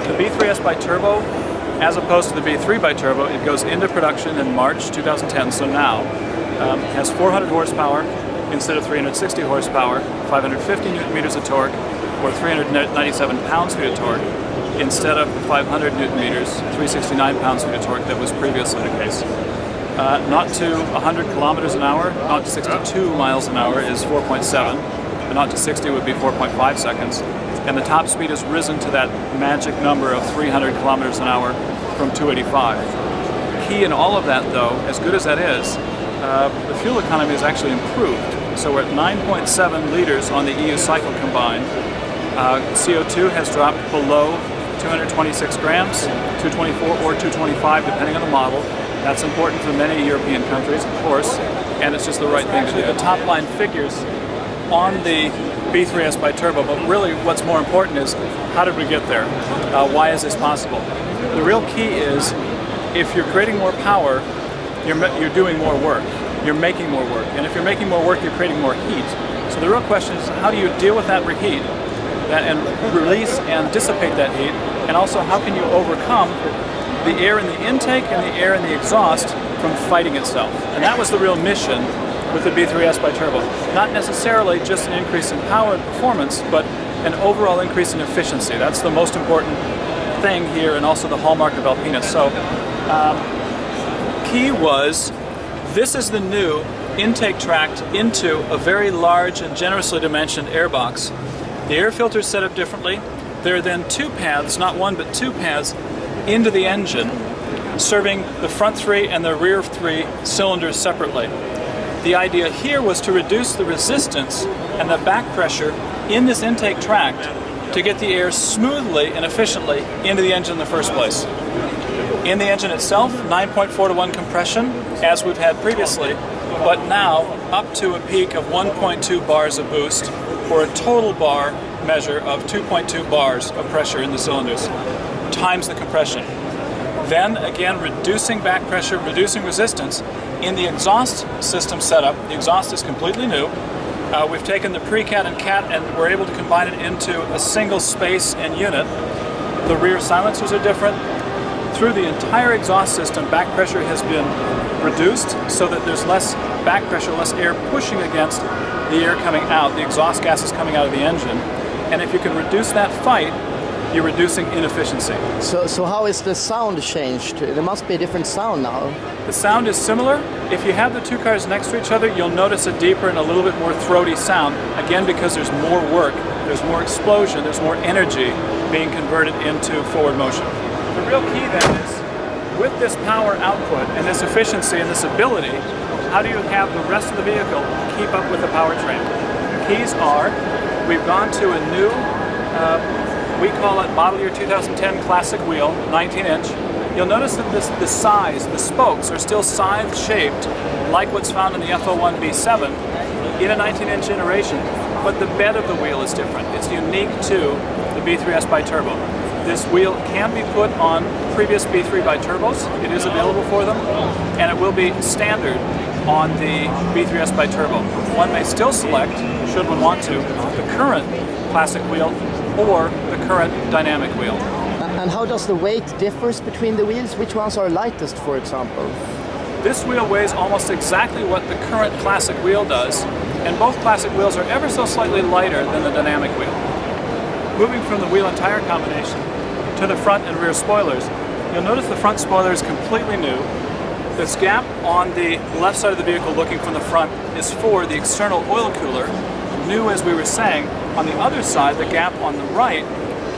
The B3S BiTurbo, as opposed to the B3 BiTurbo, it goes into production in March 2010, so now, has 400 horsepower instead of 360 horsepower, 550 newton meters of torque, or 397 pounds-feet of torque, instead of 500 newton meters, 369 pounds-feet of torque that was previously the case. Not to 100 kilometers an hour, not to 62 miles an hour is 4.7, but not to 60 would be 4.5 seconds. And the top speed has risen to that magic number of 300 kilometers an hour from 285. Key in all of that, though, as good as that is, the fuel economy has actually improved. So we're at 9.7 liters on the EU cycle combined. CO2 has dropped below 226 grams, 224 or 225 depending on the model. That's important for many European countries, of course, and it's just the right thing to do. The top line figures on the B3S BiTurbo, but really what's more important is how did we get there? Why is this possible? The real key is if you're creating more power, you're doing more work. You're making more work. And if you're making more work, you're creating more heat. So the real question is how do you deal with that reheat and release and dissipate that heat? And also how can you overcome the air in the intake and the air in the exhaust from fighting itself? And that was the real mission with the B3S BiTurbo. Not necessarily just an increase in power and performance, but an overall increase in efficiency. That's the most important thing here and also the hallmark of Alpina. So key was this is the new intake tract into a very large and generously dimensioned airbox. The air filter is set up differently. There are then two paths, not one but two paths, into the engine, serving the front three and the rear three cylinders separately. The idea here was to reduce the resistance and the back pressure in this intake tract to get the air smoothly and efficiently into the engine in the first place. In the engine itself, 9.4 to 1 compression, as we've had previously, but now up to a peak of 1.2 bars of boost, or a total bar measure of 2.2 bars of pressure in the cylinders, times the compression. Then again, reducing back pressure, reducing resistance. In the exhaust system setup, the exhaust is completely new. We've taken the pre-cat and cat and we're able to combine it into a single space and unit. The rear silencers are different. Through the entire exhaust system, back pressure has been reduced so that there's less back pressure, less air pushing against the air coming out, the exhaust gases coming out of the engine. And if you can reduce that fight, you're reducing inefficiency. So how is the sound changed? There must be a different sound now. The sound is similar. If you have the two cars next to each other, you'll notice a deeper and a little bit more throaty sound, again because there's more work, there's more explosion, there's more energy being converted into forward motion. The real key then is, with this power output and this efficiency and this ability, how do you have the rest of the vehicle keep up with the powertrain? The keys are, we've gone to a new, we call it model year 2010 classic wheel, 19-inch. You'll notice that the size, the spokes are still scythe-shaped, like what's found in the F01 B7 in a 19-inch iteration, but the bed of the wheel is different. It's unique to the B3S BiTurbo. This wheel can be put on previous B3 BiTurbos. It is available for them, and it will be standard on the B3S BiTurbo. One may still select, should one want to, the current classic wheel or the current dynamic wheel. And how does the weight differ between the wheels? Which ones are lightest, for example? This wheel weighs almost exactly what the current classic wheel does, and both classic wheels are ever so slightly lighter than the dynamic wheel. Moving from the wheel and tire combination to the front and rear spoilers, you'll notice the front spoiler is completely new. This gap on the left side of the vehicle looking from the front is for the external oil cooler. New, as we were saying. On the other side, the gap on the right,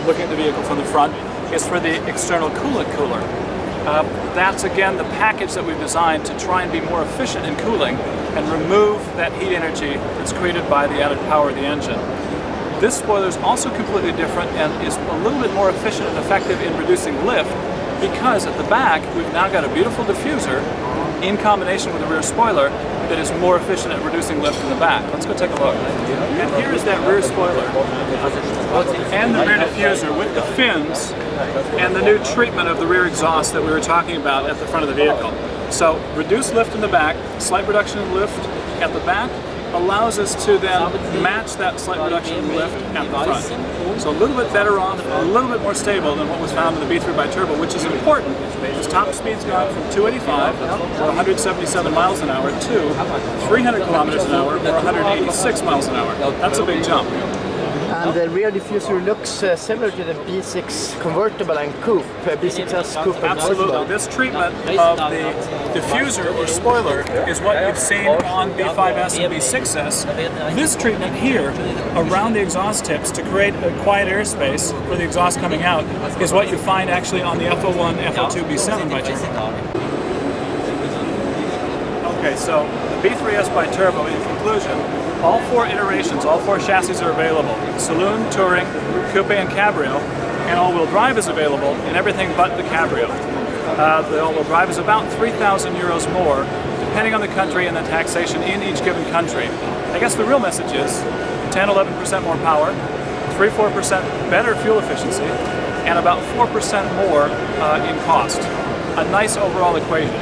looking at the vehicle from the front, is for the external coolant cooler. That's again the package that we've designed to try and be more efficient in cooling and remove that heat energy that's created by the added power of the engine. This spoiler is also completely different and is a little bit more efficient and effective in reducing lift because at the back we've now got a beautiful diffuser in combination with the rear spoiler that is more efficient at reducing lift in the back. Let's go take a look. And here is that rear spoiler and the rear diffuser with the fins and the new treatment of the rear exhaust that we were talking about at the front of the vehicle. So reduce lift in the back, slight reduction in lift at the back, allows us to then match that slight reduction in lift at the front. So a little bit better off, a little bit more stable than what was found in the B3 biturbo, which is important because top speed's gone from 285 or 177 miles an hour to 300 kilometers an hour or 186 miles an hour. That's a big jump. And the rear diffuser looks similar to the B6 convertible and coupe, B6S coupe and Absolutely. convertible. This treatment of the diffuser or spoiler is what you've seen on B5S and B6S. This treatment here around the exhaust tips to create a quiet airspace for the exhaust coming out is what you find actually on the FO1, FO2, B7 biturbo. Okay, so the B3S biturbo, in conclusion, all 4 iterations, all 4 chassis are available. Saloon, Touring, Coupe, and Cabrio. And all-wheel drive is available in everything but the Cabrio. The all-wheel drive is about 3,000 euros more, depending on the country and the taxation in each given country. I guess the real message is 10-11% more power, 3-4% better fuel efficiency, and about 4% more in cost. A nice overall equation.